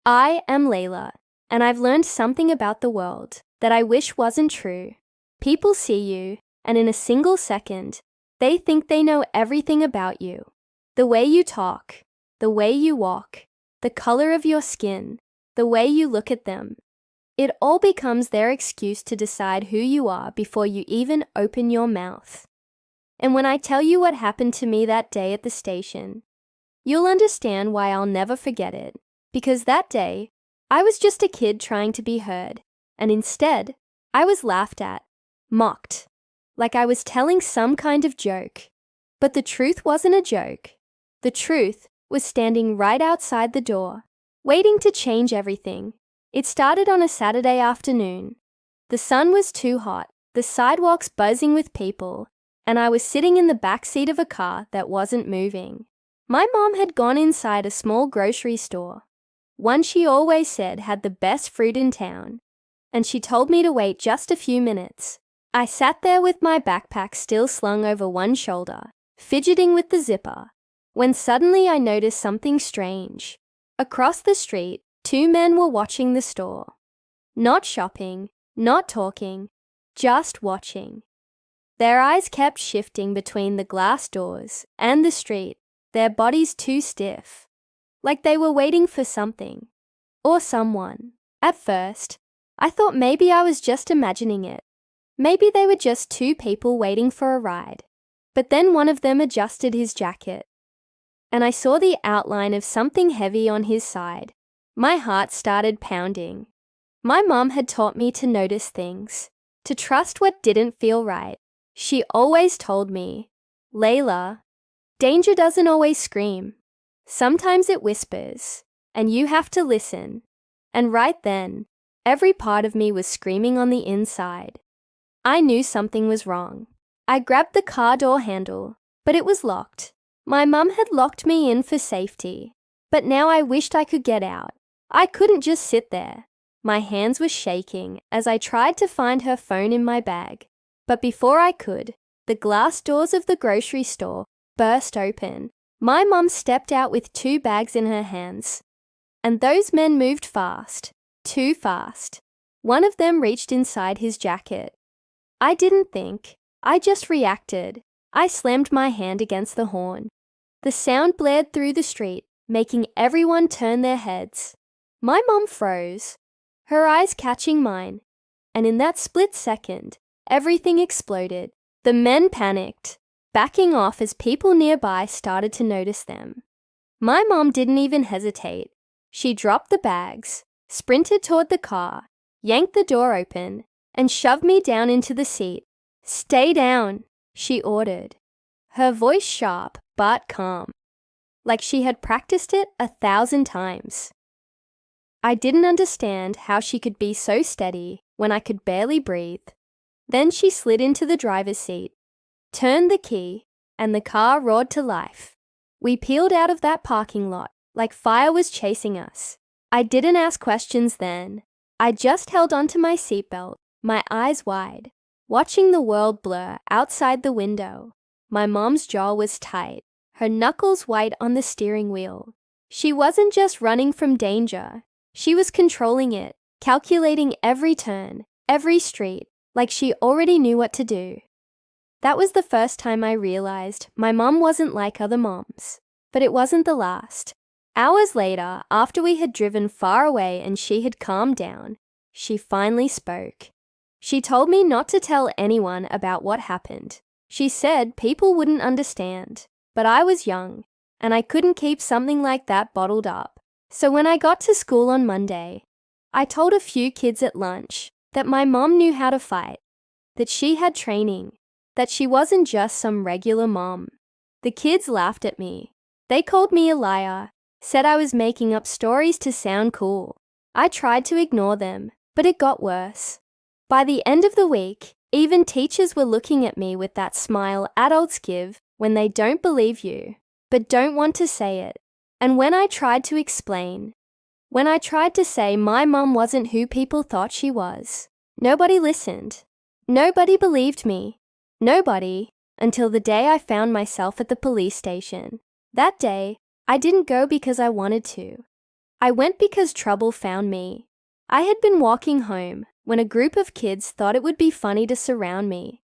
I am Layla, and I've learned something about the world that I wish wasn't true. People see you, and in a single second, they think they know everything about you. The way you talk, the way you walk, the color of your skin, the way you look at them. It all becomes their excuse to decide who you are before you even open your mouth. And when I tell you what happened to me that day at the station, you'll understand why I'll never forget it. Because that day, I was just a kid trying to be heard, and instead, I was laughed at, mocked, like I was telling some kind of joke. But the truth wasn't a joke. The truth was standing right outside the door, waiting to change everything. It started on a Saturday afternoon. The sun was too hot, the sidewalks buzzing with people, and I was sitting in the back seat of a car that wasn't moving. My mom had gone inside a small grocery store, one she always said had the best fruit in town, and she told me to wait just a few minutes. I sat there with my backpack still slung over one shoulder, fidgeting with the zipper, when suddenly I noticed something strange. Across the street, two men were watching the store. Not shopping, not talking, just watching. Their eyes kept shifting between the glass doors and the street, their bodies too stiff, like they were waiting for something or someone. At first, I thought maybe I was just imagining it. Maybe they were just two people waiting for a ride. But then one of them adjusted his jacket, and I saw the outline of something heavy on his side. My heart started pounding. My mom had taught me to notice things, to trust what didn't feel right. She always told me, Layla, danger doesn't always scream. Sometimes it whispers, and you have to listen. And right then, every part of me was screaming on the inside. I knew something was wrong. I grabbed the car door handle, but it was locked. My mum had locked me in for safety, but now I wished I could get out. I couldn't just sit there. My hands were shaking as I tried to find her phone in my bag. But before I could, the glass doors of the grocery store burst open. My mum stepped out with two bags in her hands. And those men moved fast, too fast. One of them reached inside his jacket. I didn't think. I just reacted. I slammed my hand against the horn. The sound blared through the street, making everyone turn their heads. My mum froze, her eyes catching mine, and in that split second, everything exploded. The men panicked, backing off as people nearby started to notice them. My mom didn't even hesitate. She dropped the bags, sprinted toward the car, yanked the door open, and shoved me down into the seat. "Stay down," she ordered, her voice sharp but calm, like she had practiced it 1,000 times. I didn't understand how she could be so steady when I could barely breathe. Then she slid into the driver's seat, turned the key, and the car roared to life. We peeled out of that parking lot like fire was chasing us. I didn't ask questions then. I just held onto my seatbelt, my eyes wide, watching the world blur outside the window. My mom's jaw was tight, her knuckles white on the steering wheel. She wasn't just running from danger. She was controlling it, calculating every turn, every street, like she already knew what to do. That was the first time I realized my mom wasn't like other moms, but it wasn't the last. Hours later, after we had driven far away and she had calmed down, she finally spoke. She told me not to tell anyone about what happened. She said people wouldn't understand, but I was young, and I couldn't keep something like that bottled up. So when I got to school on Monday, I told a few kids at lunch that my mom knew how to fight, that she had training, that she wasn't just some regular mom. The kids laughed at me. They called me a liar, said I was making up stories to sound cool. I tried to ignore them, but it got worse. By the end of the week, even teachers were looking at me with that smile adults give when they don't believe you, but don't want to say it. And when I tried to explain, when I tried to say my mom wasn't who people thought she was, nobody listened. Nobody believed me. Nobody, until the day I found myself at the police station. That day, I didn't go because I wanted to. I went because trouble found me. I had been walking home when a group of kids thought it would be funny to surround me,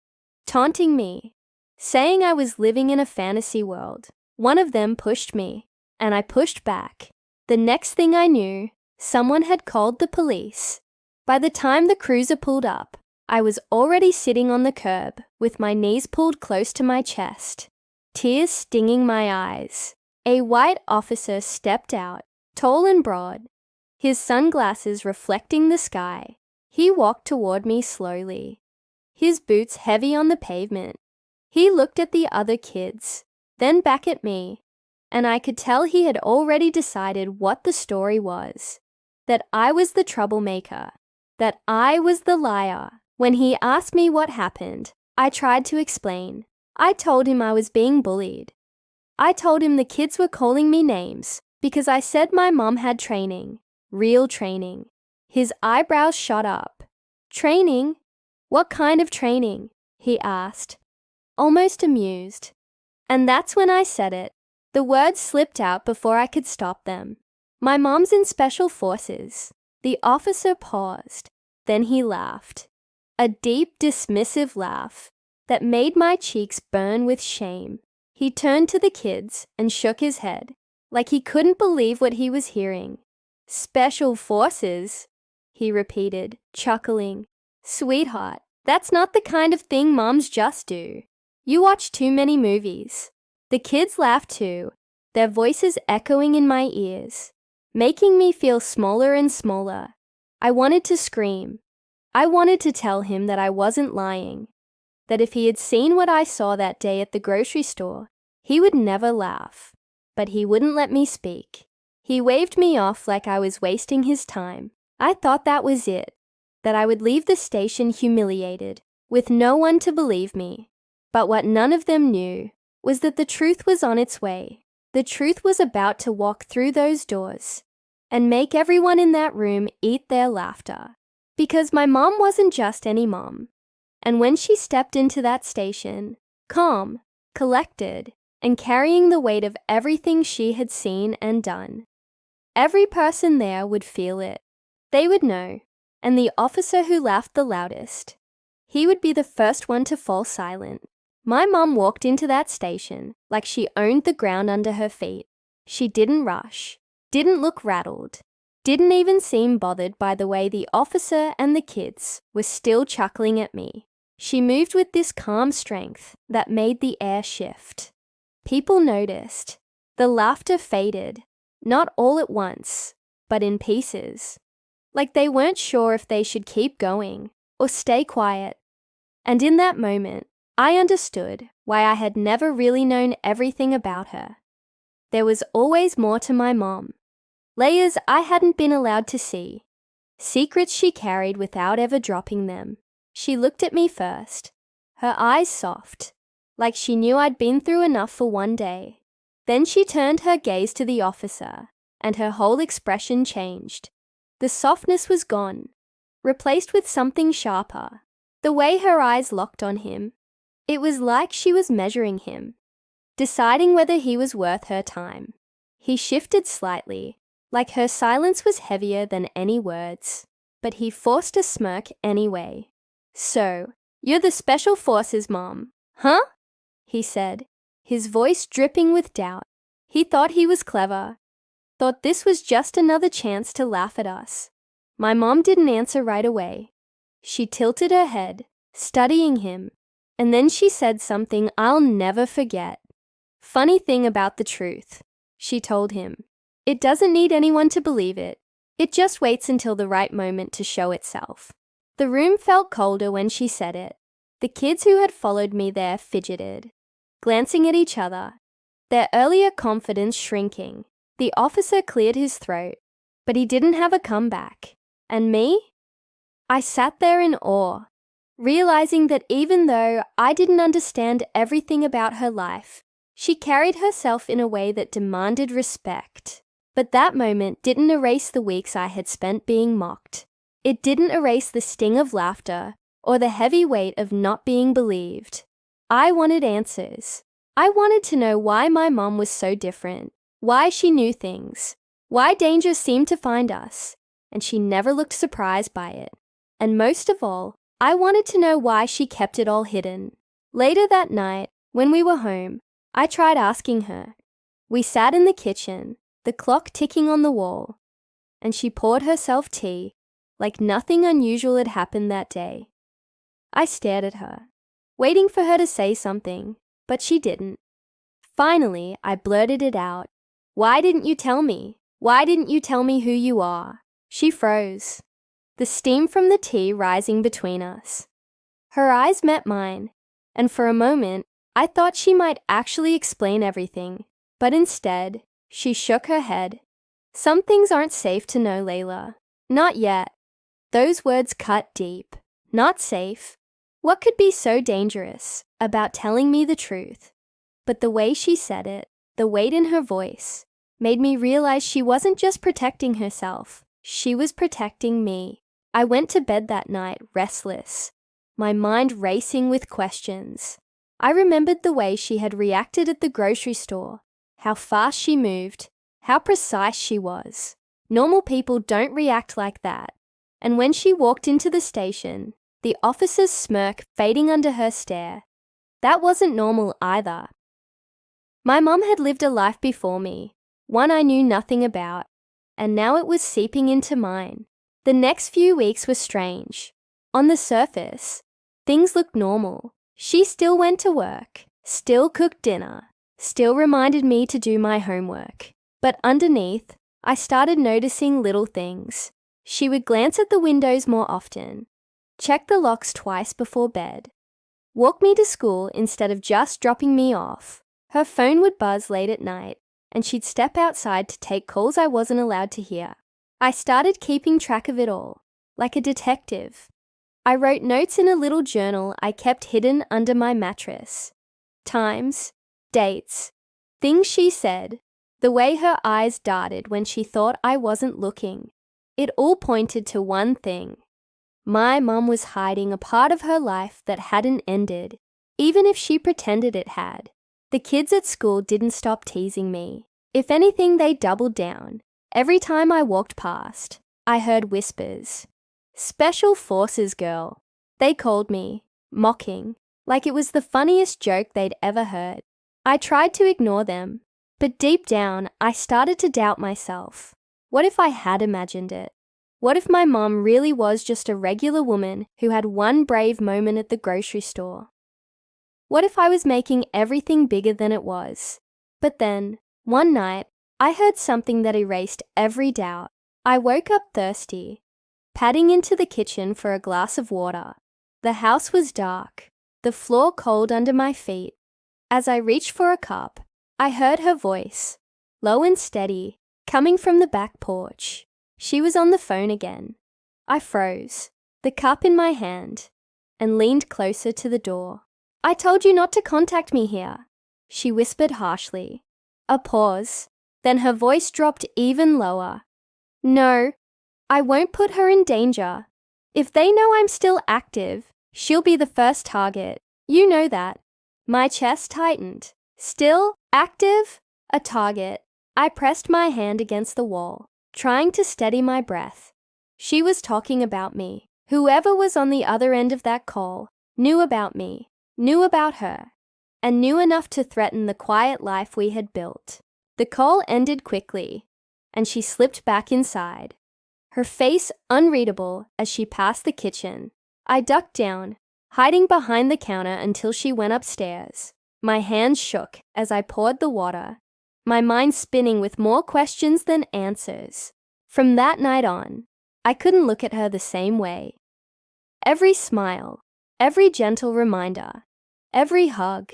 taunting me, saying I was living in a fantasy world. One of them pushed me, and I pushed back. The next thing I knew, someone had called the police. By the time the cruiser pulled up, I was already sitting on the curb with my knees pulled close to my chest, tears stinging my eyes. A white officer stepped out, tall and broad, his sunglasses reflecting the sky. He walked toward me slowly, his boots heavy on the pavement. He looked at the other kids, then back at me, and I could tell he had already decided what the story was, that I was the troublemaker, that I was the liar. When he asked me what happened, I tried to explain. I told him I was being bullied. I told him the kids were calling me names because I said my mom had training, real training. His eyebrows shot up. Training? What kind of training? He asked, almost amused. And that's when I said it. The words slipped out before I could stop them. My mom's in special forces. The officer paused. Then he laughed. A deep, dismissive laugh that made my cheeks burn with shame. He turned to the kids and shook his head, like he couldn't believe what he was hearing. Special forces? He repeated, chuckling. Sweetheart, that's not the kind of thing moms just do. You watch too many movies. The kids laughed too, their voices echoing in my ears, making me feel smaller and smaller. I wanted to scream. I wanted to tell him that I wasn't lying, that if he had seen what I saw that day at the grocery store, he would never laugh. But he wouldn't let me speak. He waved me off like I was wasting his time. I thought that was it, that I would leave the station humiliated, with no one to believe me. But what none of them knew was that the truth was on its way. The truth was about to walk through those doors and make everyone in that room eat their laughter. Because my mom wasn't just any mom. And when she stepped into that station, calm, collected, and carrying the weight of everything she had seen and done, every person there would feel it. They would know. And the officer who laughed the loudest, he would be the first one to fall silent. My mom walked into that station like she owned the ground under her feet. She didn't rush, didn't look rattled, didn't even seem bothered by the way the officer and the kids were still chuckling at me. She moved with this calm strength that made the air shift. People noticed. The laughter faded, not all at once, but in pieces. Like they weren't sure if they should keep going or stay quiet. And in that moment, I understood why I had never really known everything about her. There was always more to my mom. Layers I hadn't been allowed to see. Secrets she carried without ever dropping them. She looked at me first, her eyes soft, like she knew I'd been through enough for one day. Then she turned her gaze to the officer, and her whole expression changed. The softness was gone, replaced with something sharper. The way her eyes locked on him, it was like she was measuring him, deciding whether he was worth her time. He shifted slightly, like her silence was heavier than any words, but he forced a smirk anyway. So, you're the Special Forces, Mom, huh? He said, his voice dripping with doubt. He thought he was clever, thought this was just another chance to laugh at us. My mom didn't answer right away. She tilted her head, studying him, and then she said something I'll never forget. Funny thing about the truth, she told him. It doesn't need anyone to believe it. It just waits until the right moment to show itself. The room felt colder when she said it. The kids who had followed me there fidgeted, glancing at each other, their earlier confidence shrinking. The officer cleared his throat, but he didn't have a comeback. And me? I sat there in awe, realizing that even though I didn't understand everything about her life, she carried herself in a way that demanded respect. But that moment didn't erase the weeks I had spent being mocked. It didn't erase the sting of laughter or the heavy weight of not being believed. I wanted answers. I wanted to know why my mom was so different, why she knew things, why danger seemed to find us, and she never looked surprised by it. And most of all, I wanted to know why she kept it all hidden. Later that night, when we were home, I tried asking her. We sat in the kitchen, the clock ticking on the wall, and she poured herself tea like nothing unusual had happened that day. I stared at her, waiting for her to say something, but she didn't. Finally, I blurted it out. Why didn't you tell me? Why didn't you tell me who you are? She froze, the steam from the tea rising between us. Her eyes met mine, and for a moment, I thought she might actually explain everything, but instead, she shook her head. Some things aren't safe to know, Layla. Not yet. Those words cut deep. Not safe. What could be so dangerous about telling me the truth? But the way she said it, the weight in her voice, made me realize she wasn't just protecting herself. She was protecting me. I went to bed that night restless, my mind racing with questions. I remembered the way she had reacted at the grocery store, how fast she moved, how precise she was. Normal people don't react like that. And when she walked into the station, the officer's smirk fading under her stare, that wasn't normal either. My mum had lived a life before me, one I knew nothing about, and now it was seeping into mine. The next few weeks were strange. On the surface, things looked normal. She still went to work, still cooked dinner, still reminded me to do my homework. But underneath, I started noticing little things. She would glance at the windows more often, check the locks twice before bed, walk me to school instead of just dropping me off. Her phone would buzz late at night, and she'd step outside to take calls I wasn't allowed to hear. I started keeping track of it all, like a detective. I wrote notes in a little journal I kept hidden under my mattress. Times, dates, things she said, the way her eyes darted when she thought I wasn't looking. It all pointed to one thing. My mum was hiding a part of her life that hadn't ended, even if she pretended it had. The kids at school didn't stop teasing me. If anything, they doubled down. Every time I walked past, I heard whispers. Special Forces girl, they called me, mocking, like it was the funniest joke they'd ever heard. I tried to ignore them, but deep down, I started to doubt myself. What if I had imagined it? What if my mom really was just a regular woman who had one brave moment at the grocery store? What if I was making everything bigger than it was? But then, one night, I heard something that erased every doubt. I woke up thirsty, padding into the kitchen for a glass of water. The house was dark, the floor cold under my feet. As I reached for a cup, I heard her voice, low and steady, coming from the back porch. She was on the phone again. I froze, the cup in my hand, and leaned closer to the door. I told you not to contact me here, she whispered harshly. A pause, then her voice dropped even lower. No, I won't put her in danger. If they know I'm still active, she'll be the first target. You know that. My chest tightened. Still active? A target. I pressed my hand against the wall, trying to steady my breath. She was talking about me. Whoever was on the other end of that call knew about me, knew about her, and knew enough to threaten the quiet life we had built. The call ended quickly, and she slipped back inside, her face unreadable as she passed the kitchen. I ducked down, hiding behind the counter until she went upstairs. My hands shook as I poured the water, my mind spinning with more questions than answers. From that night on, I couldn't look at her the same way. Every smile, every gentle reminder, every hug,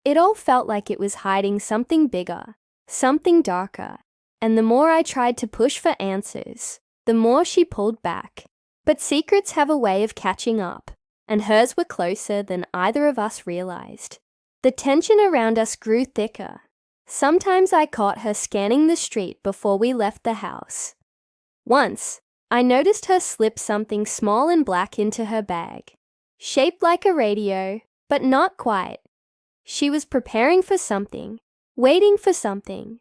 it all felt like it was hiding something bigger, something darker. And the more I tried to push for answers, the more she pulled back. But secrets have a way of catching up, and hers were closer than either of us realized. The tension around us grew thicker. Sometimes I caught her scanning the street before we left the house. Once, I noticed her slip something small and black into her bag, shaped like a radio, but not quite. She was preparing for something, waiting for something.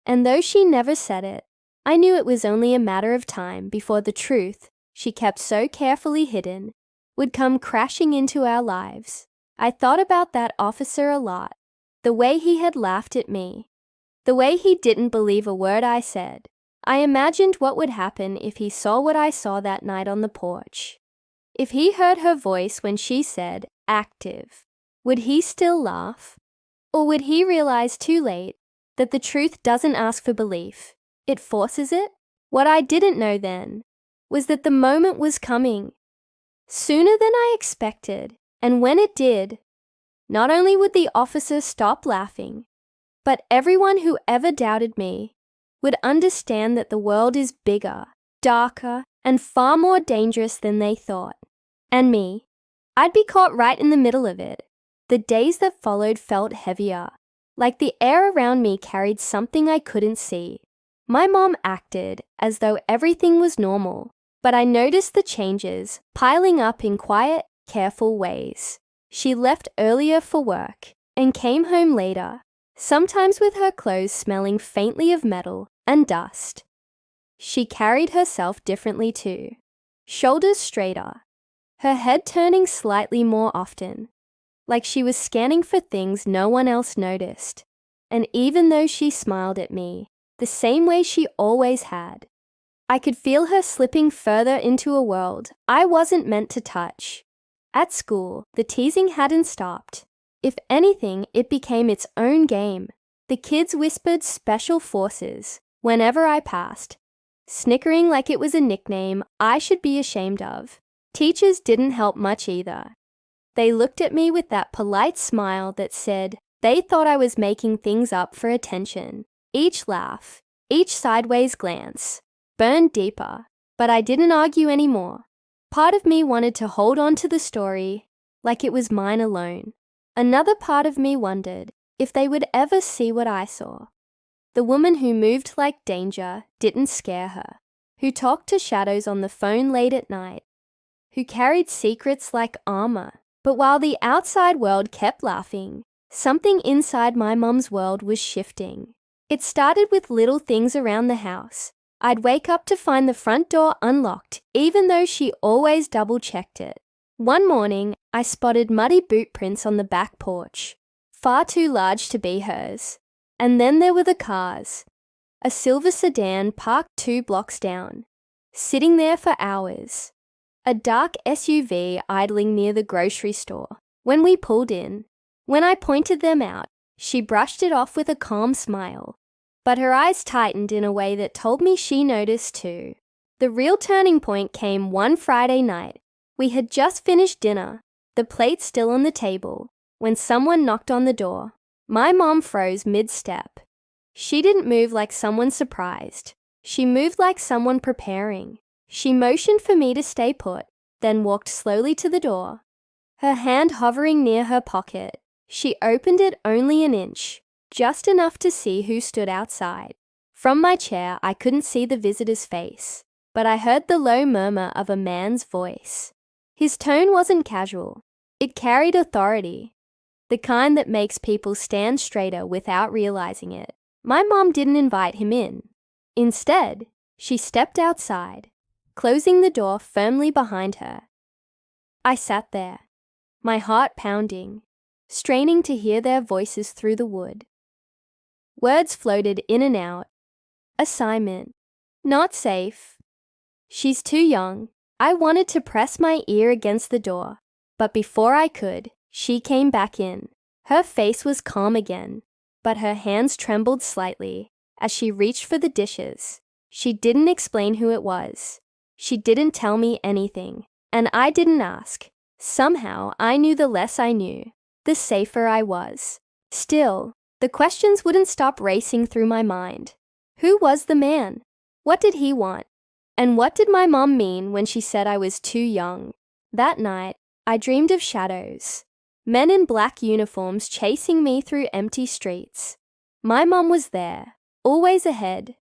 And though she never said it, I knew it was only a matter of time before the truth she kept so carefully hidden would come crashing into our lives. I thought about that officer a lot, the way he had laughed at me, the way he didn't believe a word I said. I imagined what would happen if he saw what I saw that night on the porch. If he heard her voice when she said, active, would he still laugh? Or would he realize too late that the truth doesn't ask for belief, it forces it? What I didn't know then was that the moment was coming, sooner than I expected, and when it did, not only would the officer stop laughing, but everyone who ever doubted me would understand that the world is bigger, darker, and far more dangerous than they thought. And me, I'd be caught right in the middle of it. The days that followed felt heavier, like the air around me carried something I couldn't see. My mom acted as though everything was normal, but I noticed the changes piling up in quiet, careful ways. She left earlier for work and came home later, sometimes with her clothes smelling faintly of metal and dust. She carried herself differently too, shoulders straighter, her head turning slightly more often, like she was scanning for things no one else noticed. And even though she smiled at me, the same way she always had, I could feel her slipping further into a world I wasn't meant to touch. At school, the teasing hadn't stopped. If anything, it became its own game. The kids whispered special forces whenever I passed, snickering like it was a nickname I should be ashamed of. Teachers didn't help much either. They looked at me with that polite smile that said they thought I was making things up for attention. Each laugh, each sideways glance, burned deeper, but I didn't argue anymore. Part of me wanted to hold on to the story like it was mine alone. Another part of me wondered if they would ever see what I saw. The woman who moved like danger didn't scare her, who talked to shadows on the phone late at night, who carried secrets like armor. But while the outside world kept laughing, something inside my mom's world was shifting. It started with little things around the house. I'd wake up to find the front door unlocked, even though she always double-checked it. One morning, I spotted muddy boot prints on the back porch, far too large to be hers. And then there were the cars. A silver sedan parked 2 blocks down, sitting there for hours. A dark SUV idling near the grocery store. When we pulled in, when I pointed them out, she brushed it off with a calm smile. But her eyes tightened in a way that told me she noticed too. The real turning point came one Friday night. We had just finished dinner, the plate still on the table, when someone knocked on the door. My mom froze mid-step. She didn't move like someone surprised. She moved like someone preparing. She motioned for me to stay put, then walked slowly to the door, her hand hovering near her pocket. She opened it only an inch, just enough to see who stood outside. From my chair, I couldn't see the visitor's face, but I heard the low murmur of a man's voice. His tone wasn't casual. It carried authority, the kind that makes people stand straighter without realizing it. My mom didn't invite him in. Instead, she stepped outside, closing the door firmly behind her. I sat there, my heart pounding, straining to hear their voices through the wood. Words floated in and out. Assignment. Not safe. She's too young. I wanted to press my ear against the door, but before I could, she came back in. Her face was calm again, but her hands trembled slightly as she reached for the dishes. She didn't explain who it was. She didn't tell me anything, and I didn't ask. Somehow, I knew the less I knew, the safer I was. Still, the questions wouldn't stop racing through my mind. Who was the man? What did he want? And what did my mom mean when she said I was too young? That night, I dreamed of shadows. Men in black uniforms chasing me through empty streets. My mom was there, always ahead,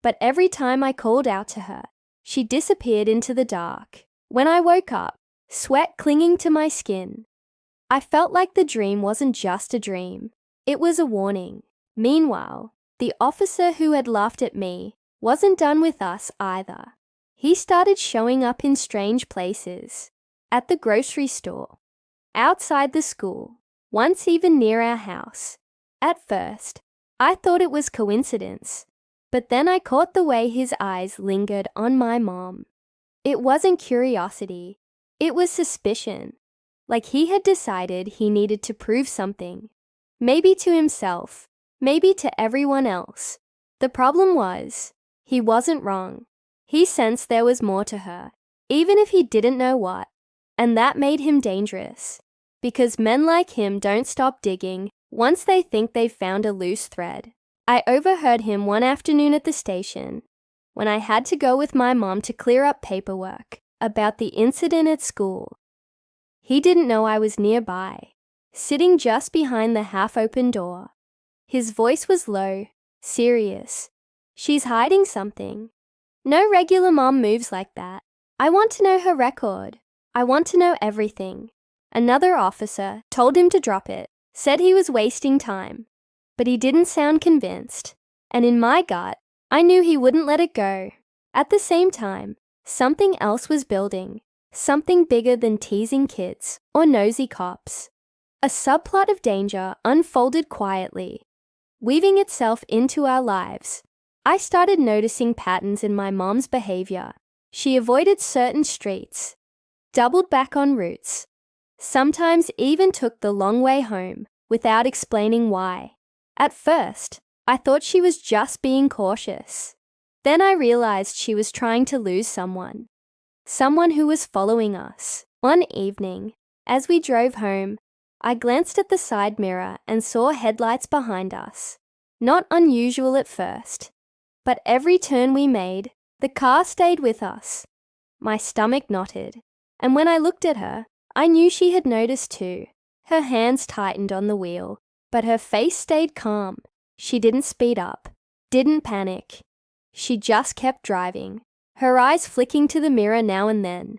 but every time I called out to her, she disappeared into the dark. When I woke up, sweat clinging to my skin, I felt like the dream wasn't just a dream. It was a warning. Meanwhile, the officer who had laughed at me wasn't done with us either. He started showing up in strange places. At the grocery store, outside the school, once even near our house. At first, I thought it was coincidence, but then I caught the way his eyes lingered on my mom. It wasn't curiosity, it was suspicion. Like he had decided he needed to prove something. Maybe to himself, maybe to everyone else. The problem was, he wasn't wrong. He sensed there was more to her, even if he didn't know what. And that made him dangerous. Because men like him don't stop digging once they think they've found a loose thread. I overheard him one afternoon at the station, when I had to go with my mom to clear up paperwork about the incident at school. He didn't know I was nearby, sitting just behind the half-open door. His voice was low, serious. She's hiding something. No regular mom moves like that. I want to know her record. I want to know everything. Another officer told him to drop it, said he was wasting time. But he didn't sound convinced. And in my gut, I knew he wouldn't let it go. At the same time, something else was building. Something bigger than teasing kids or nosy cops. A subplot of danger unfolded quietly, weaving itself into our lives. I started noticing patterns in my mom's behavior. She avoided certain streets, doubled back on routes, sometimes even took the long way home without explaining why. At first, I thought she was just being cautious. Then I realized she was trying to lose someone who was following us. One evening, as we drove home, I glanced at the side mirror and saw headlights behind us. Not unusual at first, but every turn we made, the car stayed with us. My stomach knotted, and when I looked at her, I knew she had noticed too. Her hands tightened on the wheel, but her face stayed calm. She didn't speed up, didn't panic. She just kept driving, her eyes flicking to the mirror now and then.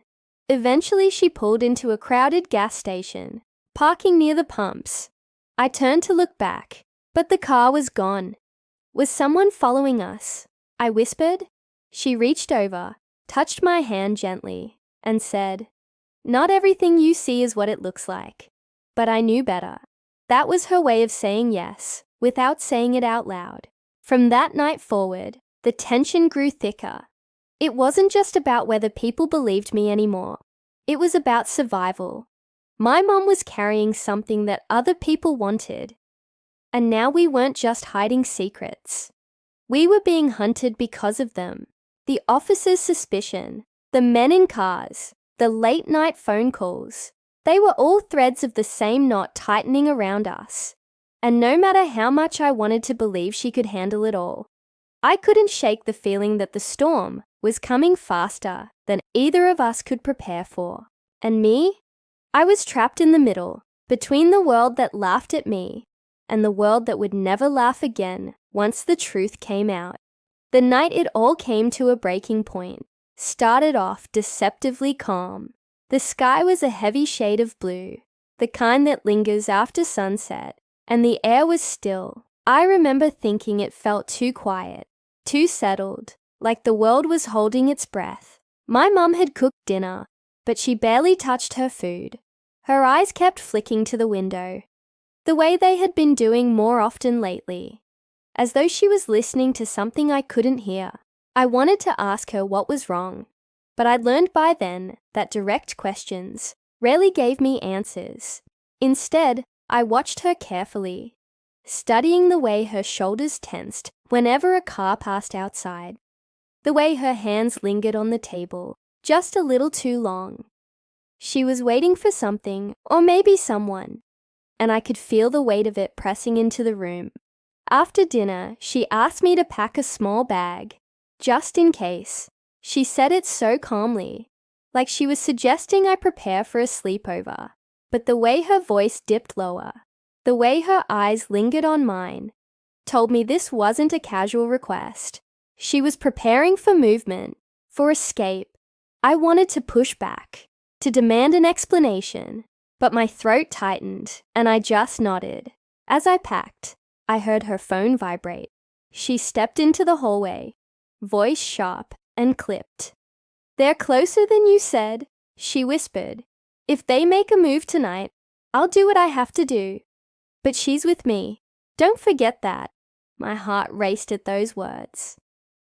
Eventually she pulled into a crowded gas station, parking near the pumps. I turned to look back, but the car was gone. Was someone following us? I whispered. She reached over, touched my hand gently, and said, "Not everything you see is what it looks like." But I knew better. That was her way of saying yes, without saying it out loud. From that night forward, the tension grew thicker. It wasn't just about whether people believed me anymore. It was about survival. My mom was carrying something that other people wanted. And now we weren't just hiding secrets. We were being hunted because of them. The officer's suspicion, the men in cars, the late-night phone calls. They were all threads of the same knot tightening around us. And no matter how much I wanted to believe she could handle it all, I couldn't shake the feeling that the storm was coming faster than either of us could prepare for. And me? I was trapped in the middle, between the world that laughed at me and the world that would never laugh again once the truth came out. The night it all came to a breaking point started off deceptively calm. The sky was a heavy shade of blue, the kind that lingers after sunset, and the air was still. I remember thinking it felt too quiet, too settled, like the world was holding its breath. My mum had cooked dinner, but she barely touched her food. Her eyes kept flicking to the window, the way they had been doing more often lately, as though she was listening to something I couldn't hear. I wanted to ask her what was wrong, but I'd learned by then that direct questions rarely gave me answers. Instead, I watched her carefully, studying the way her shoulders tensed whenever a car passed outside, the way her hands lingered on the table just a little too long. She was waiting for something, or maybe someone, and I could feel the weight of it pressing into the room. After dinner, she asked me to pack a small bag, just in case. She said it so calmly, like she was suggesting I prepare for a sleepover. But the way her voice dipped lower, the way her eyes lingered on mine, told me this wasn't a casual request. She was preparing for movement, for escape. I wanted to push back, to demand an explanation, but my throat tightened and I just nodded. As I packed, I heard her phone vibrate. She stepped into the hallway, voice sharp and clipped. "They're closer than you said," she whispered. "If they make a move tonight, I'll do what I have to do. But she's with me. Don't forget that." My heart raced at those words.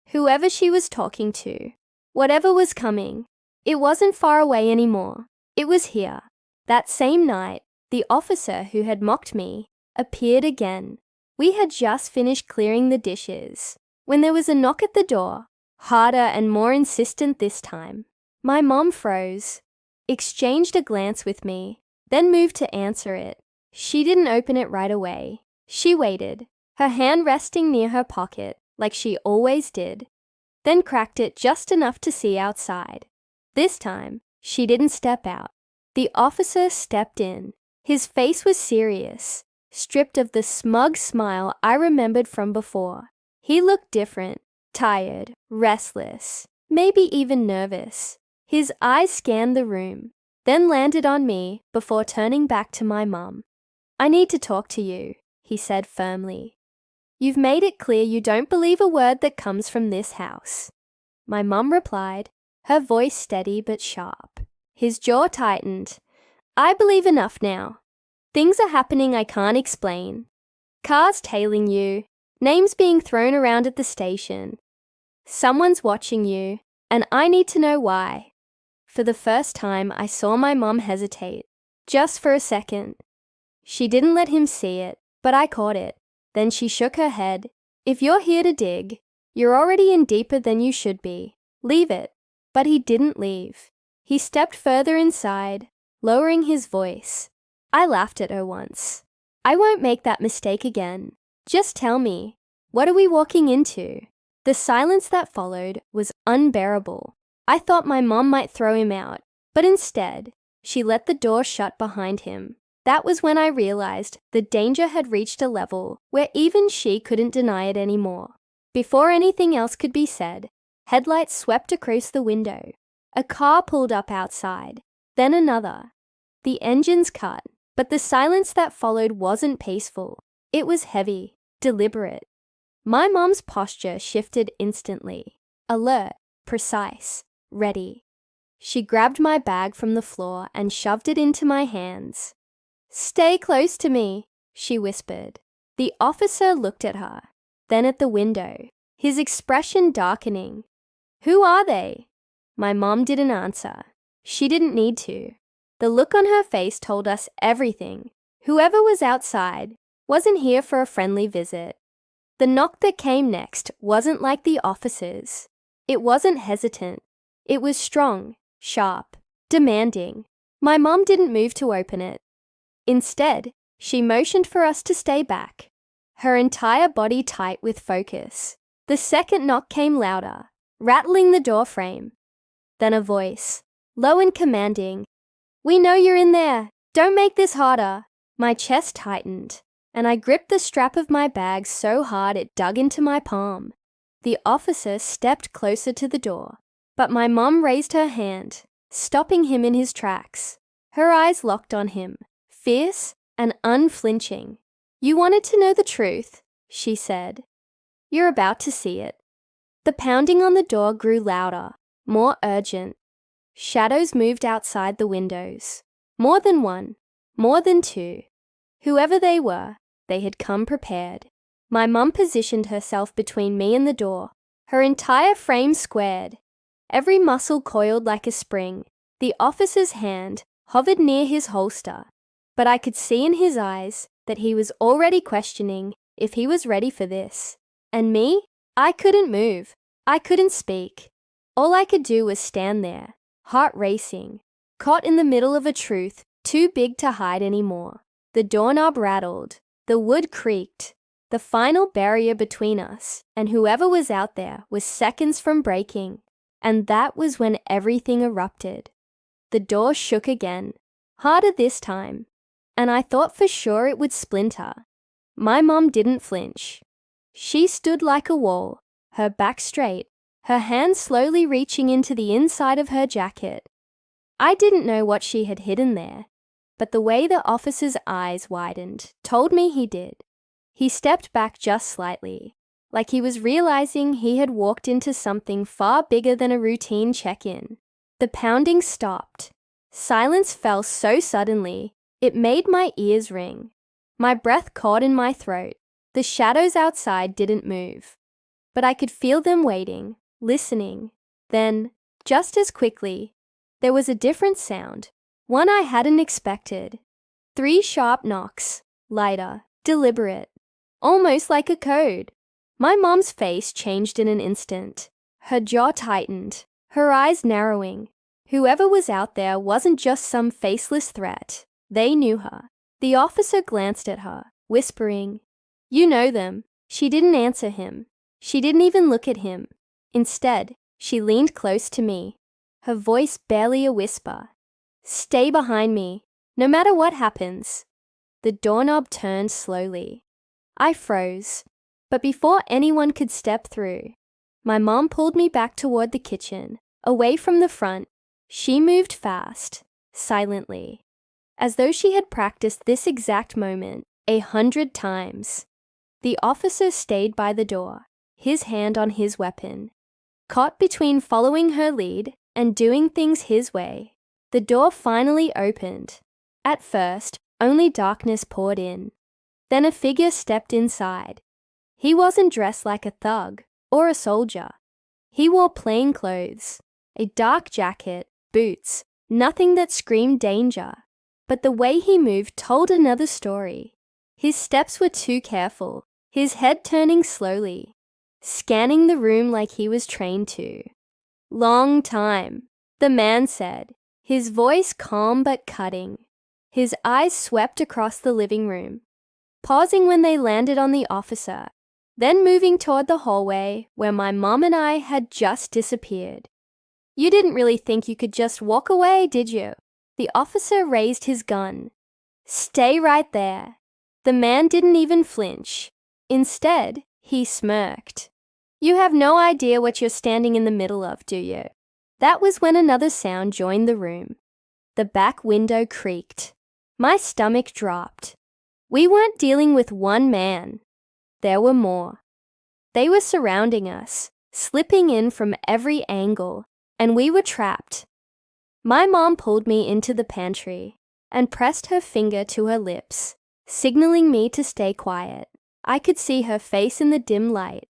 Whoever she was talking to, whatever was coming, it wasn't far away anymore. It was here. That same night, the officer who had mocked me appeared again. We had just finished clearing the dishes when there was a knock at the door, harder and more insistent this time. My mom froze, exchanged a glance with me, then moved to answer it. She didn't open it right away. She waited, her hand resting near her pocket, like she always did, then cracked it just enough to see outside. This time, she didn't step out. The officer stepped in. His face was serious, stripped of the smug smile I remembered from before. He looked different, tired, restless, maybe even nervous. His eyes scanned the room, then landed on me before turning back to my mum. "I need to talk to you," he said firmly. "You've made it clear you don't believe a word that comes from this house." My mum replied, her voice steady but sharp. His jaw tightened. "I believe enough now. Things are happening I can't explain. Cars tailing you, names being thrown around at the station. Someone's watching you, and I need to know why." For the first time, I saw my mum hesitate, just for a second. She didn't let him see it, but I caught it. Then she shook her head. "If you're here to dig, you're already in deeper than you should be. Leave it." But he didn't leave. He stepped further inside, lowering his voice. I laughed at her once. "I won't make that mistake again. Just tell me, what are we walking into?" The silence that followed was unbearable. I thought my mom might throw him out, but instead, she let the door shut behind him. That was when I realized the danger had reached a level where even she couldn't deny it anymore. Before anything else could be said, headlights swept across the window. A car pulled up outside, then another. The engines cut, but the silence that followed wasn't peaceful. It was heavy, deliberate. My mom's posture shifted instantly. Alert, precise, ready. She grabbed my bag from the floor and shoved it into my hands. "Stay close to me," she whispered. The officer looked at her, then at the window, his expression darkening. "Who are they?" My mom didn't answer. She didn't need to. The look on her face told us everything. Whoever was outside wasn't here for a friendly visit. The knock that came next wasn't like the officer's. It wasn't hesitant. It was strong, sharp, demanding. My mom didn't move to open it. Instead, she motioned for us to stay back, her entire body tight with focus. The second knock came louder, rattling the door frame. Then a voice, low and commanding. "We know you're in there. Don't make this harder." My chest tightened, and I gripped the strap of my bag so hard it dug into my palm. The officer stepped closer to the door, but my mom raised her hand, stopping him in his tracks. Her eyes locked on him, fierce and unflinching. "You wanted to know the truth," she said. "You're about to see it." The pounding on the door grew louder, more urgent. Shadows moved outside the windows. More than one, more than two. Whoever they were, they had come prepared. My mum positioned herself between me and the door, her entire frame squared. Every muscle coiled like a spring. The officer's hand hovered near his holster, but I could see in his eyes that he was already questioning if he was ready for this. And me? I couldn't move. I couldn't speak. All I could do was stand there, heart racing, caught in the middle of a truth too big to hide anymore. The doorknob rattled. The wood creaked. The final barrier between us and whoever was out there was seconds from breaking. And that was when everything erupted. The door shook again, harder this time, and I thought for sure it would splinter. My mom didn't flinch. She stood like a wall, her back straight, her hand slowly reaching into the inside of her jacket. I didn't know what she had hidden there, but the way the officer's eyes widened told me he did. He stepped back just slightly, like he was realizing he had walked into something far bigger than a routine check-in. The pounding stopped. Silence fell so suddenly, it made my ears ring. My breath caught in my throat. The shadows outside didn't move, but I could feel them waiting, listening. Then, just as quickly, there was a different sound, one I hadn't expected. 3 sharp knocks, lighter, deliberate, almost like a code. My mom's face changed in an instant. Her jaw tightened, her eyes narrowing. Whoever was out there wasn't just some faceless threat. They knew her. The officer glanced at her, whispering, "You know them." She didn't answer him. She didn't even look at him. Instead, she leaned close to me, her voice barely a whisper. "Stay behind me, no matter what happens." The doorknob turned slowly. I froze, but before anyone could step through, my mom pulled me back toward the kitchen, away from the front. She moved fast, silently, as though she had practiced this exact moment 100 times. The officer stayed by the door, his hand on his weapon. Caught between following her lead and doing things his way, the door finally opened. At first, only darkness poured in. Then a figure stepped inside. He wasn't dressed like a thug or a soldier. He wore plain clothes, a dark jacket, boots, nothing that screamed danger. But the way he moved told another story. His steps were too careful, his head turning slowly, scanning the room like he was trained to. "Long time," the man said, his voice calm but cutting. His eyes swept across the living room, pausing when they landed on the officer, then moving toward the hallway where my mom and I had just disappeared. "You didn't really think you could just walk away, did you?" The officer raised his gun. "Stay right there." The man didn't even flinch. Instead, he smirked. "You have no idea what you're standing in the middle of, do you?" That was when another sound joined the room. The back window creaked. My stomach dropped. We weren't dealing with one man. There were more. They were surrounding us, slipping in from every angle, and we were trapped. My mom pulled me into the pantry and pressed her finger to her lips, signaling me to stay quiet. I could see her face in the dim light,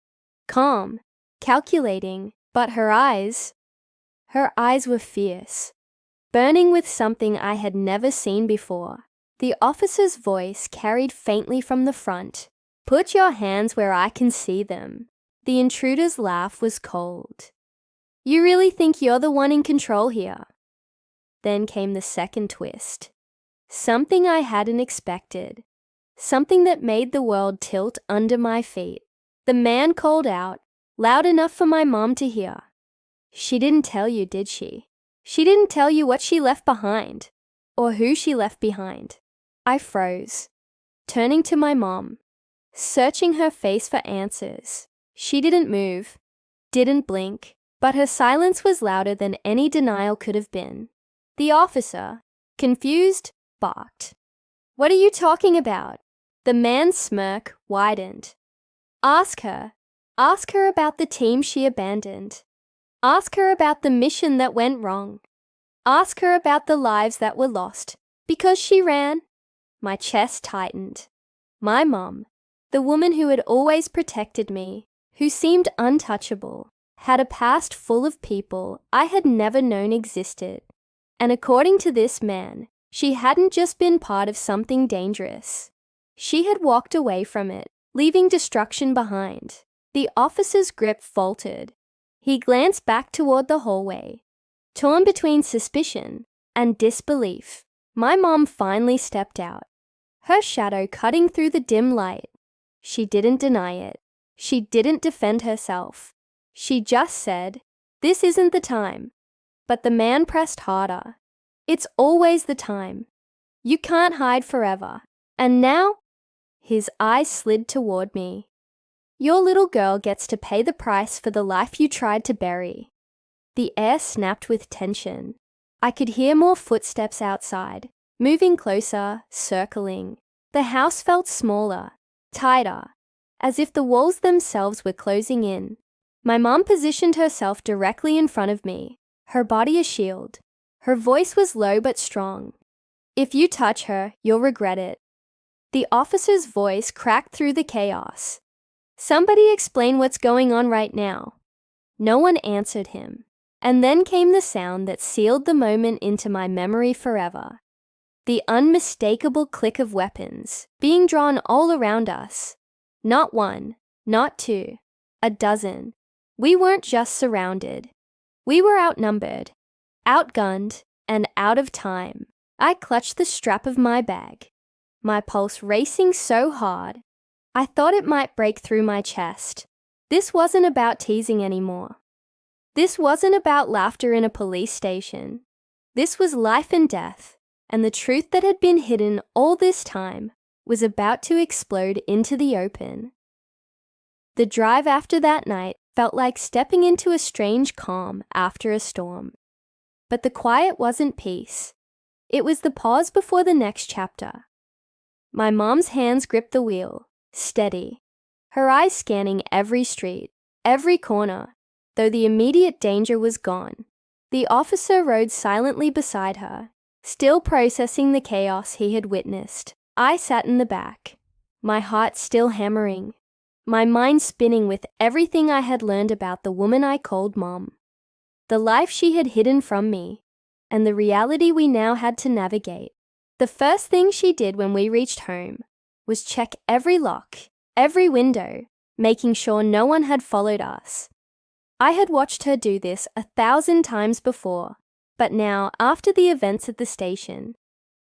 calm, calculating, but her eyes were fierce, burning with something I had never seen before. The officer's voice carried faintly from the front. "Put your hands where I can see them." The intruder's laugh was cold. "You really think you're the one in control here?" Then came the second twist. Something I hadn't expected. Something that made the world tilt under my feet. The man called out, loud enough for my mom to hear. "She didn't tell you, did she? She didn't tell you what she left behind, or who she left behind." I froze, turning to my mom, searching her face for answers. She didn't move, didn't blink, but her silence was louder than any denial could have been. The officer, confused, barked. "What are you talking about?" The man's smirk widened. Ask her about the team she abandoned. Ask her about the mission that went wrong. Ask her about the lives that were lost because she ran." My chest tightened. My mom, the woman who had always protected me, who seemed untouchable, had a past full of people I had never known existed. And according to this man, she hadn't just been part of something dangerous. She had walked away from it, leaving destruction behind. The officer's grip faltered. He glanced back toward the hallway, torn between suspicion and disbelief. My mom finally stepped out, her shadow cutting through the dim light. She didn't deny it. She didn't defend herself. She just said, "This isn't the time." But the man pressed harder. "It's always the time. You can't hide forever. And now?" His eyes slid toward me. "Your little girl gets to pay the price for the life you tried to bury." The air snapped with tension. I could hear more footsteps outside, moving closer, circling. The house felt smaller, tighter, as if the walls themselves were closing in. My mom positioned herself directly in front of me, her body a shield. Her voice was low but strong. "If you touch her, you'll regret it." The officer's voice cracked through the chaos. "Somebody explain what's going on right now." No one answered him. And then came the sound that sealed the moment into my memory forever. The unmistakable click of weapons being drawn all around us. Not one, not two, a dozen. We weren't just surrounded. We were outnumbered, outgunned, and out of time. I clutched the strap of my bag, my pulse racing so hard, I thought it might break through my chest. This wasn't about teasing anymore. This wasn't about laughter in a police station. This was life and death, and the truth that had been hidden all this time was about to explode into the open. The drive after that night felt like stepping into a strange calm after a storm. But the quiet wasn't peace. It was the pause before the next chapter. My mom's hands gripped the wheel, steady, her eyes scanning every street, every corner, though the immediate danger was gone. The officer rode silently beside her, still processing the chaos he had witnessed. I sat in the back, my heart still hammering, my mind spinning with everything I had learned about the woman I called Mom, the life she had hidden from me, and the reality we now had to navigate. The first thing she did when we reached home was check every lock, every window, making sure no one had followed us. I had watched her do this 1,000 times before, but now, after the events at the station,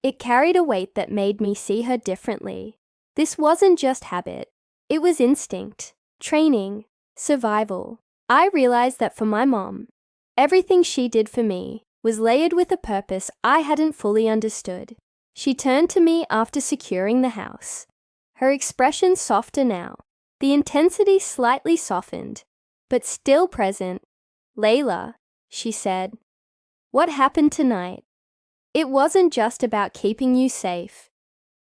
it carried a weight that made me see her differently. This wasn't just habit. It was instinct, training, survival. I realized that for my mom, everything she did for me was layered with a purpose I hadn't fully understood. She turned to me after securing the house, her expression softer now, the intensity slightly softened, but still present. "Layla," she said, "what happened tonight? It wasn't just about keeping you safe.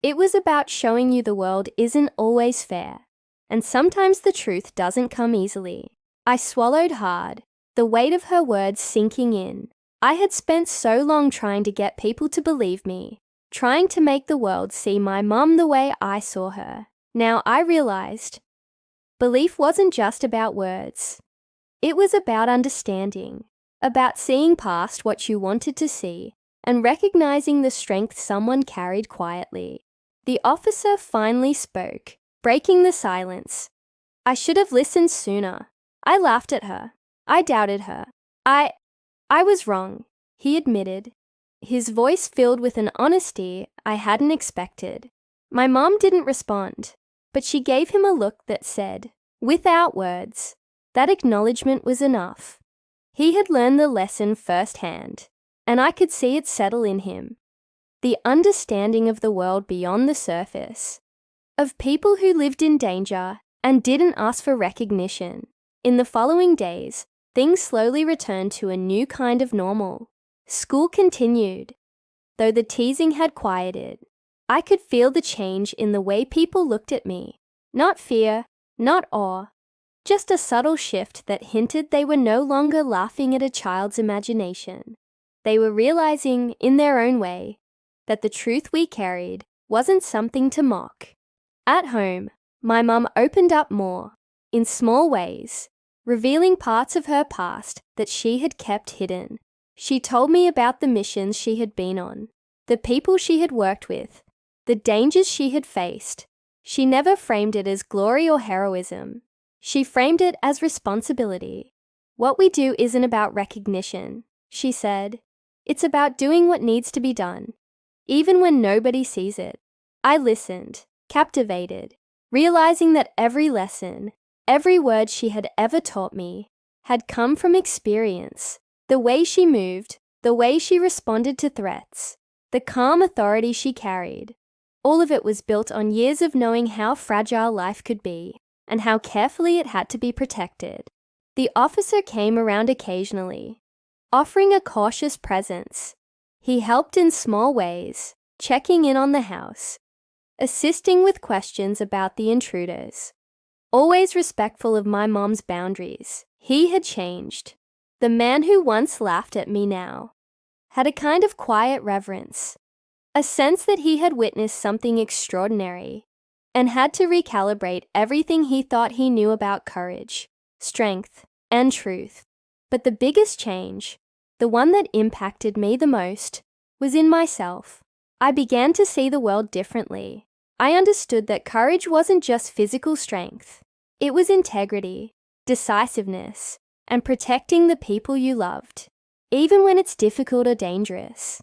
It was about showing you the world isn't always fair, and sometimes the truth doesn't come easily." I swallowed hard, the weight of her words sinking in. I had spent so long trying to get people to believe me, trying to make the world see my mom the way I saw her. Now I realized belief wasn't just about words. It was about understanding, about seeing past what you wanted to see and recognizing the strength someone carried quietly. The officer finally spoke, breaking the silence. "I should have listened sooner. I laughed at her. I doubted her. I was wrong," he admitted, his voice filled with an honesty I hadn't expected. My mom didn't respond, but she gave him a look that said, without words, that acknowledgement was enough. He had learned the lesson firsthand, and I could see it settle in him. The understanding of the world beyond the surface, of people who lived in danger and didn't ask for recognition. In the following days, things slowly returned to a new kind of normal. School continued. Though the teasing had quieted, I could feel the change in the way people looked at me. Not fear, not awe, just a subtle shift that hinted they were no longer laughing at a child's imagination. They were realizing, in their own way, that the truth we carried wasn't something to mock. At home, my mum opened up more, in small ways, revealing parts of her past that she had kept hidden. She told me about the missions she had been on, the people she had worked with, the dangers she had faced. She never framed it as glory or heroism. She framed it as responsibility. "What we do isn't about recognition," she said. "It's about doing what needs to be done, even when nobody sees it." I listened, captivated, realizing that every lesson, every word she had ever taught me, had come from experience. The way she moved, the way she responded to threats, the calm authority she carried, all of it was built on years of knowing how fragile life could be and how carefully it had to be protected. The officer came around occasionally, offering a cautious presence. He helped in small ways, checking in on the house, assisting with questions about the intruders. always respectful of my mom's boundaries. He had changed. The man who once laughed at me now had a kind of quiet reverence, a sense that he had witnessed something extraordinary and had to recalibrate everything he thought he knew about courage, strength, and truth. But the biggest change, the one that impacted me the most, was in myself. I began to see the world differently. I understood that courage wasn't just physical strength. It was integrity, decisiveness, and protecting the people you loved, even when it's difficult or dangerous.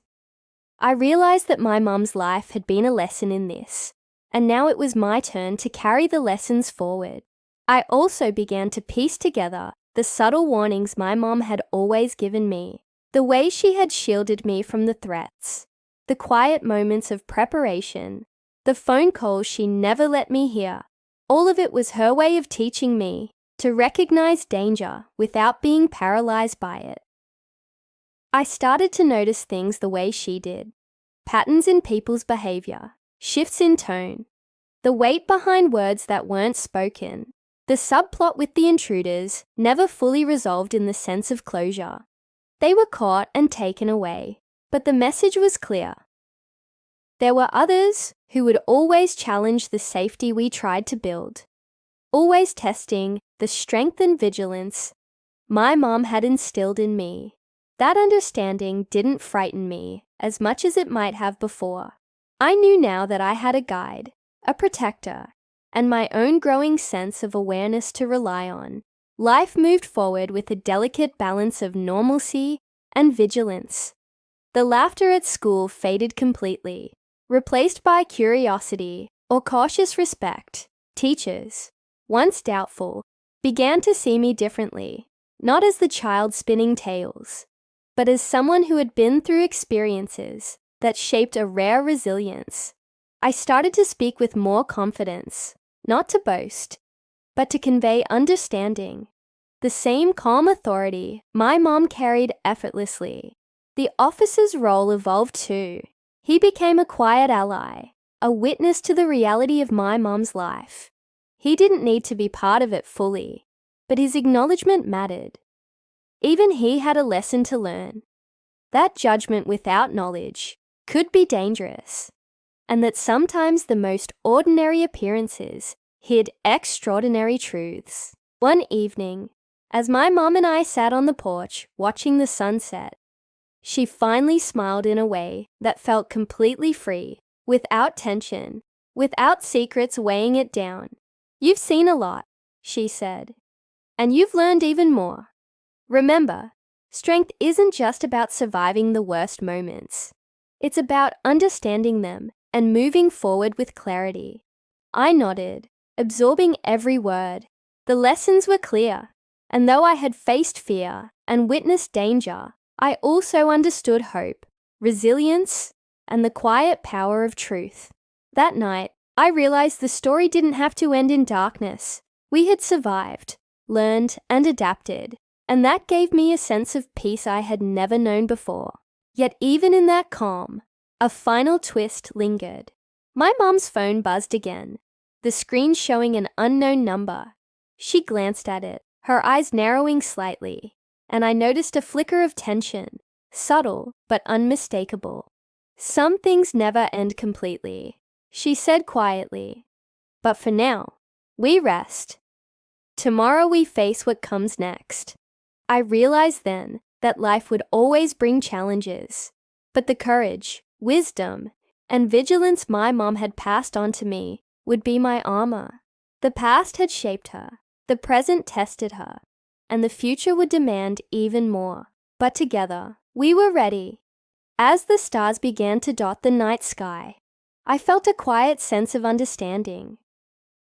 I realized that my mum's life had been a lesson in this, and now it was my turn to carry the lessons forward. I also began to piece together the subtle warnings my mom had always given me, the way she had shielded me from the threats, the quiet moments of preparation, the phone calls she never let me hear. All of it was her way of teaching me to recognize danger without being paralyzed by it. I started to notice things the way she did, patterns in people's behavior, shifts in tone, the weight behind words that weren't spoken, the subplot with the intruders never fully resolved in the sense of closure. They were caught and taken away, but the message was clear. There were others who would always challenge the safety we tried to build, always testing the strength and vigilance my mom had instilled in me. That understanding didn't frighten me as much as it might have before. I knew now that I had a guide, a protector, and my own growing sense of awareness to rely on. Life moved forward with a delicate balance of normalcy and vigilance. The laughter at school faded completely, replaced by curiosity or cautious respect. Teachers, once doubtful, began to see me differently, not as the child spinning tales, but as someone who had been through experiences that shaped a rare resilience. I started to speak with more confidence, not to boast, but to convey understanding. The same calm authority my mom carried effortlessly. The officer's role evolved too. He became a quiet ally, a witness to the reality of my mom's life. He didn't need to be part of it fully, but his acknowledgement mattered. Even he had a lesson to learn, that judgment without knowledge could be dangerous, and that sometimes the most ordinary appearances hid extraordinary truths. One evening, as my mom and I sat on the porch watching the sunset, she finally smiled in a way that felt completely free, without tension, without secrets weighing it down. "You've seen a lot," she said, "and you've learned even more. Remember, strength isn't just about surviving the worst moments. It's about understanding them and moving forward with clarity." I nodded, absorbing every word. The lessons were clear, and though I had faced fear and witnessed danger, I also understood hope, resilience, and the quiet power of truth. That night, I realized the story didn't have to end in darkness. We had survived, learned, and adapted, and that gave me a sense of peace I had never known before. Yet even in that calm, a final twist lingered. My mom's phone buzzed again, the screen showing an unknown number. She glanced at it, her eyes narrowing slightly, and I noticed a flicker of tension, subtle but unmistakable. "Some things never end completely," she said quietly. "But for now, we rest. Tomorrow we face what comes next." I realized then that life would always bring challenges, but the courage, wisdom, and vigilance my mom had passed on to me would be my armor. The past had shaped her, the present tested her, and the future would demand even more. But together, we were ready. As the stars began to dot the night sky, I felt a quiet sense of understanding.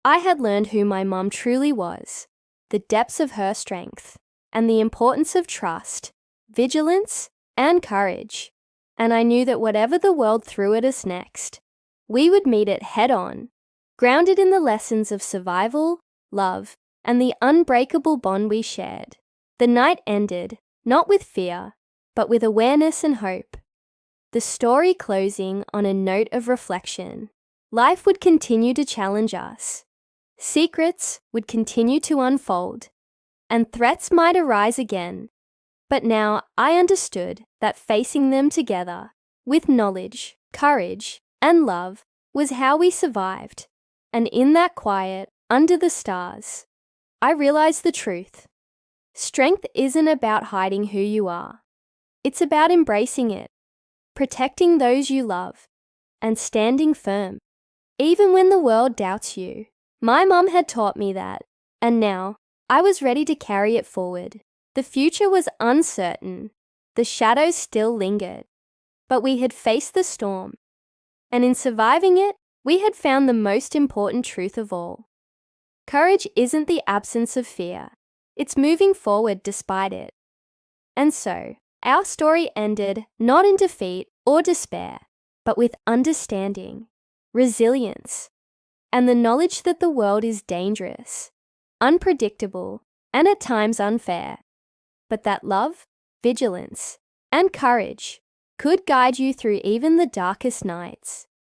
I had learned who my mom truly was, the depths of her strength, and the importance of trust, vigilance, and courage. And I knew that whatever the world threw at us next, we would meet it head-on, grounded in the lessons of survival, love, and the unbreakable bond we shared. The night ended, not with fear, but with awareness and hope. The story closing on a note of reflection. Life would continue to challenge us. Secrets would continue to unfold, and threats might arise again. But now I understood that facing them together, with knowledge, courage, and love, was how we survived. And in that quiet, under the stars, I realized the truth. Strength isn't about hiding who you are. It's about embracing it, protecting those you love, and standing firm, even when the world doubts you. My mom had taught me that, and now I was ready to carry it forward. The future was uncertain. The shadows still lingered, but we had faced the storm, and in surviving it, we had found the most important truth of all. Courage isn't the absence of fear. It's moving forward despite it. And so, our story ended not in defeat or despair, but with understanding, resilience, and the knowledge that the world is dangerous, unpredictable, and at times unfair, but that love, vigilance, and courage could guide you through even the darkest nights.